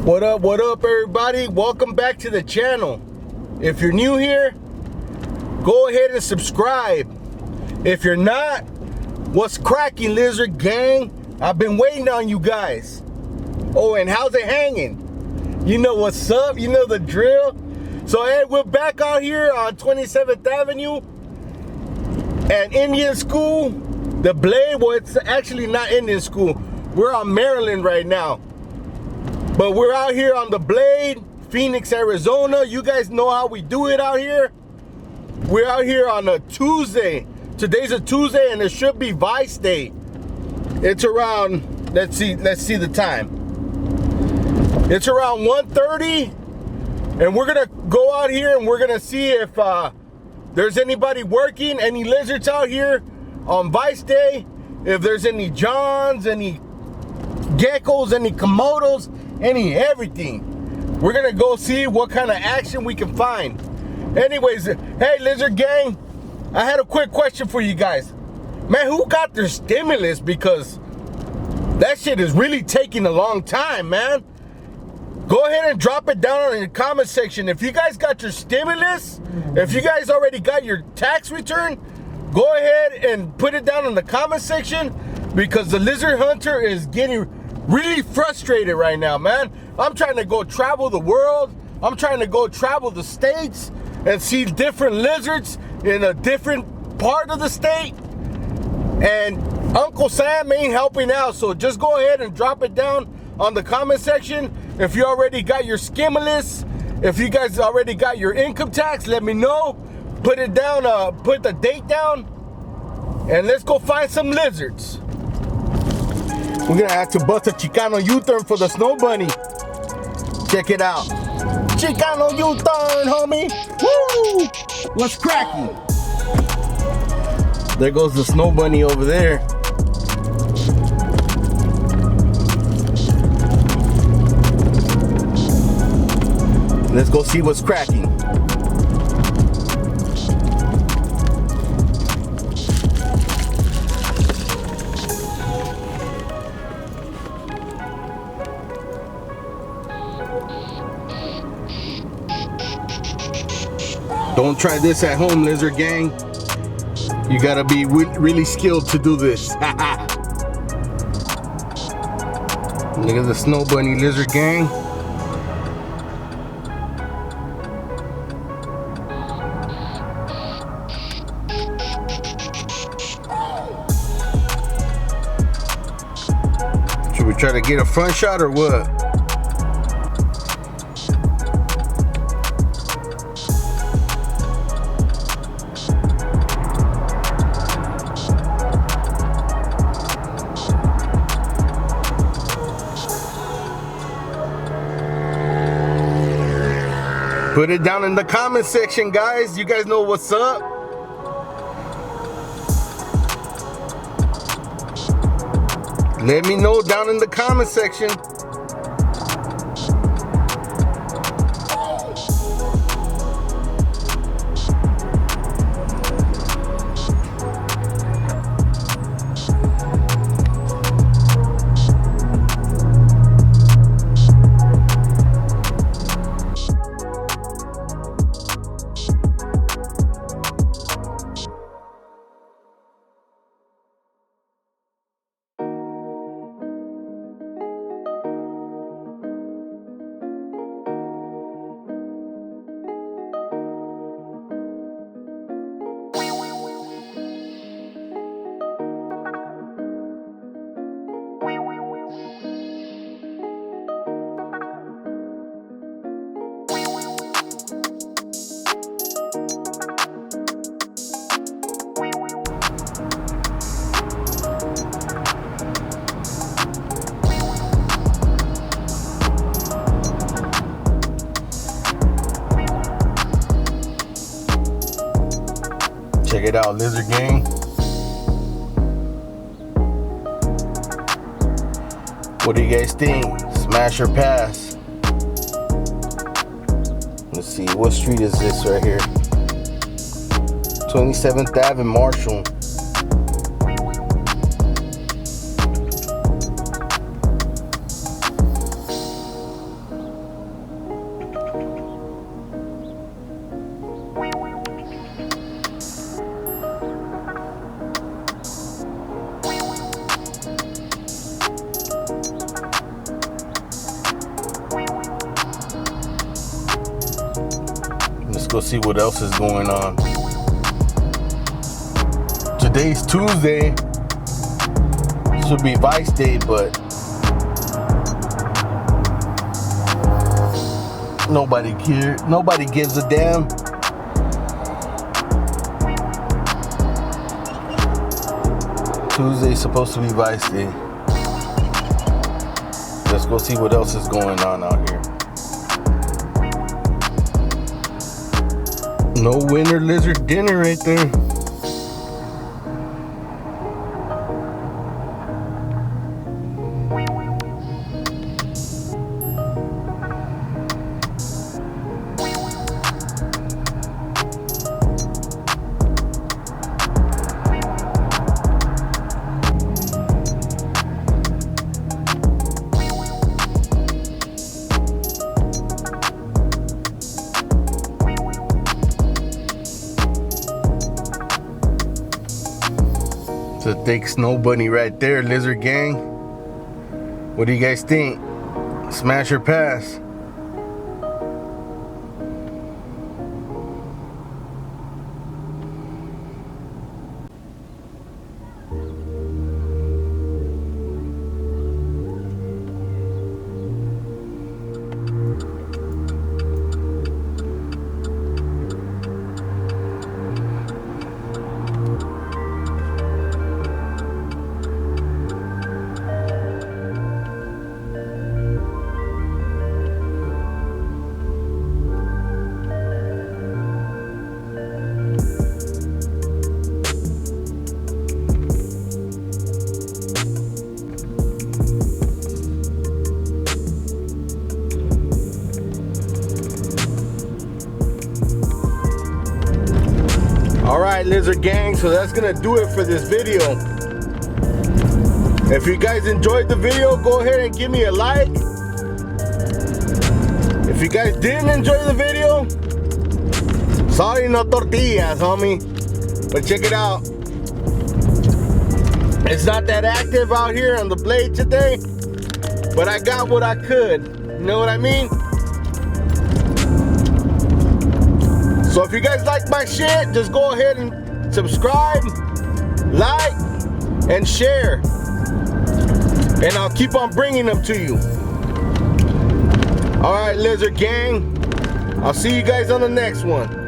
What up, everybody? Welcome back to the channel. If you're new here, go ahead and subscribe. If you're not, what's cracking, Lizard Gang? I've been waiting on you guys. Oh, and how's it hanging? You know what's up, you know the drill. So hey, we're back out here on 27th Avenue at Indian School, the Blade. Well, it's actually not Indian School. We're on Maryland right now. But we're out here on the Blade, Phoenix, Arizona. You guys know how we do it out here. We're out here on a Tuesday. Today's a Tuesday and it should be Vice Day. It's around, let's see the time. It's around 1:30 and we're gonna go out here and we're gonna see if there's anybody working, any lizards out here on Vice Day. If there's any Johns, any geckos, any Komodos, any everything. We're gonna go see what kind of action we can find. Anyways, hey Lizard Gang, I had a quick question for you guys. Man, who got their stimulus? Because that shit is really taking a long time, man. Go ahead and drop it down in the comment section. If you guys got your stimulus, if you guys already got your tax return, go ahead and put it down in the comment section, because the lizard hunter is getting really frustrated right now, man. I'm trying to go travel the world. I'm trying to go travel the states and see different lizards in a different part of the state. And Uncle Sam ain't helping out. So just go ahead and drop it down on the comment section. If you already got your stimulus, if you guys already got your income tax, let me know. Put it down, put the date down, and let's go find some lizards. We're gonna have to bust a Chicano U-turn for the snow bunny. Check it out. Chicano U-turn, homie. Woo! What's cracking? There goes the snow bunny over there. Let's go see what's cracking. Don't try this at home, Lizard Gang. You gotta be really skilled to do this. Look at the snow bunny, Lizard Gang. Should we try to get a front shot or what? Put it down in the comment section, guys. You guys know what's up. Let me know down in the comment section. Check it out, Lizard Gang. What do you guys think? Smash or pass? Let's see, what street is this right here? 27th Ave in Marshall. go see what else is going on. Today's Tuesday. Should be Vice Day, but nobody cares. Nobody gives a damn. Tuesday's supposed to be Vice Day. Let's go see what else is going on out here. No winter lizard dinner right there. It's a thick snow bunny right there, lizard gang. What do you guys think? Smash or pass? Alright, lizard gang, so that's gonna do it for this video. If you guys enjoyed the video, go ahead and give me a like. If you guys didn't enjoy the video, sorry, no tortillas, homie. But check it out. It's not that active out here on the blade today, but I got what I could. You know what I mean? So if you guys like my shit, just go ahead and subscribe, like, and share. And I'll keep on bringing them to you. Alright, lizard gang. I'll see you guys on the next one.